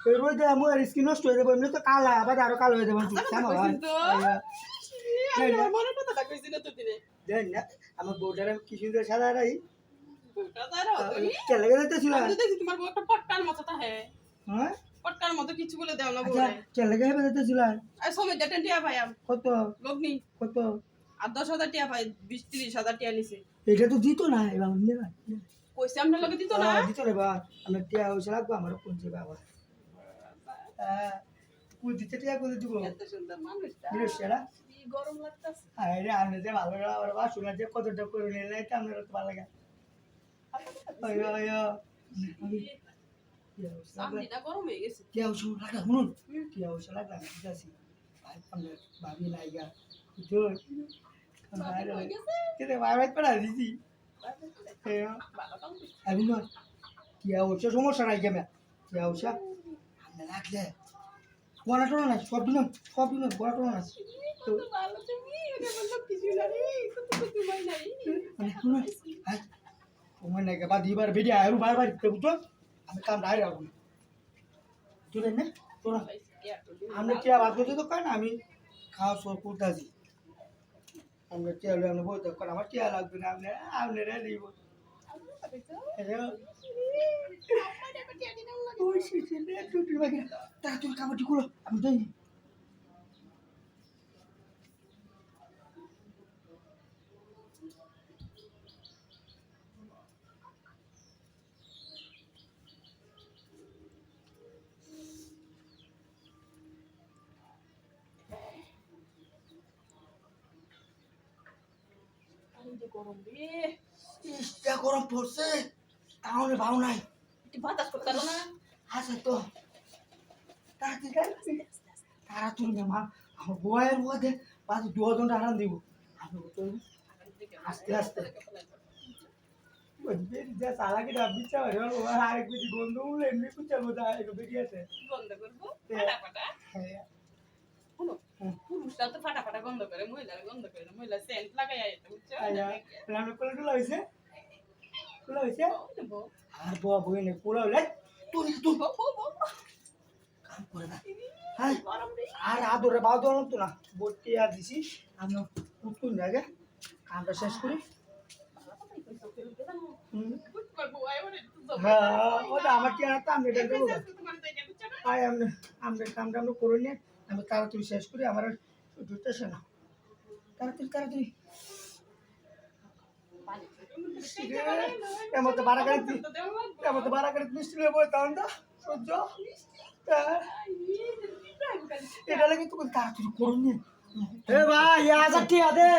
এই রোদে আমার স্কিন নষ্ট হয়ে যাবে এমনি তো কালা আবার আরো কালো হয়ে যাবে জানি না আমার বউটার কি সুন্দর সাদা রাই চলে গেলে তো ছিল তোমার বউ একটা পটকার মতো তা হ্যাঁ হ্যাঁ পটকার মতো কিছু বলে দাও না আচ্ছা বলে চলে গেলে তো ছিল আর সময় যেটা টিয়া ভাই কত লগ্নি কত আর 10,000 টিয়া ভাই 20-30,000 টিয়া নিছে এটা তো দিত না এবার নিয়ে না কইছে আমরা লগে দিত না দিত রে বা আমরা টিয়া হইছে লাগবে আমার কোন যে বাবা কোন দিতে টিয়া কোন দিব এত সুন্দর মানুষটা বিরসেরা কি গরম লাগতাছে আরে আমি যে ভালো আমার বাসুরা যে কতটা করে নিলে এটা আমার তো ভালো লাগে আয়ো আয়ো সামনেটা গরম হয়ে গেছে টিয়া হইছে লাগা শুনুন টিয়া হইছে লাগা ঠিক আছে ভাই আমরা ভাবি লাইগা বুঝছো হয়ে গেছে কেটে বাইরে পড়া দিছি আমি না টিয়া হইছে সমস্যা নাই কেমন টিয়া হইছে আমরা লাগলে বড় টোনা না সব দিন বড় টোনা না তো ভালো তুমি ওরে বললো কিছু না রে তো তোমার নাই মানে শুনো হাই তোমার নাকি বা দিবার বেরিয়ে আয়ু বারবার বুঝছো আমি কাম নাই রাখবো তুই না তোরা আমরা টিয়া বাদ করতে তো কেন আমি খাওয়া সব করতেছি আমরা টিয়া হলে আমরা বলতে কারণ আমার টিয়া লাগবে না আপনি রে দিব তুই কাবাডি গুলো আমি যাই গরম রে ইস্টা গরম পড়ছে তাহলে ভালো নাই একটু বাতাস করতে পারো না আছে তো তারা তুই না মা আমার বয়ের মধ্যে 5-2 ঘন্টা আরাম দিব আমি তো আস্তে আস্তে যা সারা কি ডাবি চা আরেক বেশি গন্ধ উঠলে এমনি কুচা বোধা একটু বেরিয়েছে বন্ধ করবো ফাটাফাটা শুনো পুরুষরা তো ফাটাফাটা গন্ধ করে মহিলারা গন্ধ করে না মহিলা সেন্ট লাগাই আইতে বুঝছো রান্না করে খোলা হয়েছে আর বউ বই নেই খোলা হলে তুই কাম করে না হ্যাঁ আর আদরে বাদর তো না বটি আর দিছি আমি উঠুন আগে কামটা শেষ করি হ্যাঁ ওটা আমার কি আর আমি এটা দেবো ভাই আমরা কামটা আমরা করে নিয়ে আমি তাড়াতাড়ি শেষ করি আমার দুটোছে না তাড়াতাড়ি এমন তো বারাগাড়ি মিষ্টি নেবো তাহলে না সহ্য এটা লাগে তুমি তাড়াতাড়ি করুন নি এ ভাই আজ টিয়া দে